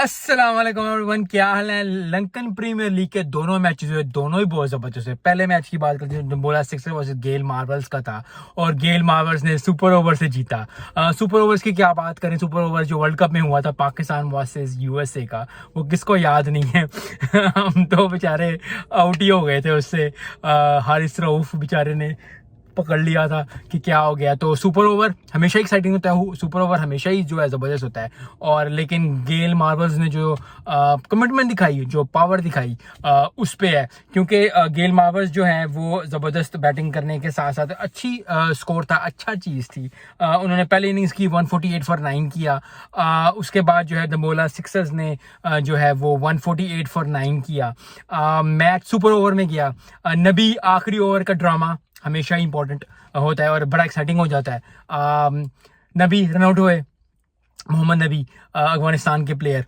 अस्सलाम वालेकुम एवरीवन, क्या हाल है। लंकन प्रीमियर लीग के दोनों मैचेस हुए, दोनों ही बहुत जबरदस्त है। पहले मैच की बात करते हैं, बोला सिक्सर वर्सेस गेल मार्वल्स का था और गेल मार्वल्स ने सुपर ओवर से जीता। सुपर ओवर्स की क्या बात करें, सुपर ओवर जो वर्ल्ड कप में हुआ था पाकिस्तान वर्सेस यूएसए का, वो किसको याद नहीं है। हम तो बेचारे आउट ही हो गए थे उससे। हारिस रऊफ बेचारे ने पकड़ लिया था कि क्या हो गया। तो सुपर ओवर हमेशा एक्साइटिंग होता है, सुपर ओवर हमेशा ही जो है ज़बरदस्त होता है। और लेकिन गेल मार्वल्स ने जो कमिटमेंट दिखाई, जो पावर दिखाई, उस पे है। क्योंकि गेल मार्वल्स जो है वो ज़बरदस्त बैटिंग करने के साथ साथ अच्छी स्कोर था, अच्छा चीज़ थी। उन्होंने पहले इनिंग्स की 148 फॉर 9 किया। उसके बाद जो है दमोला सिक्सर्स ने जो है वो 148 फॉर 9 किया। मैच सुपर ओवर में गया। नबी आखिरी ओवर का ड्रामा हमेशा ही इंपॉर्टेंट होता है और बड़ा एक्साइटिंग हो जाता है। नबी रन आउट हुए, मोहम्मद नबी, अफगानिस्तान के प्लेयर।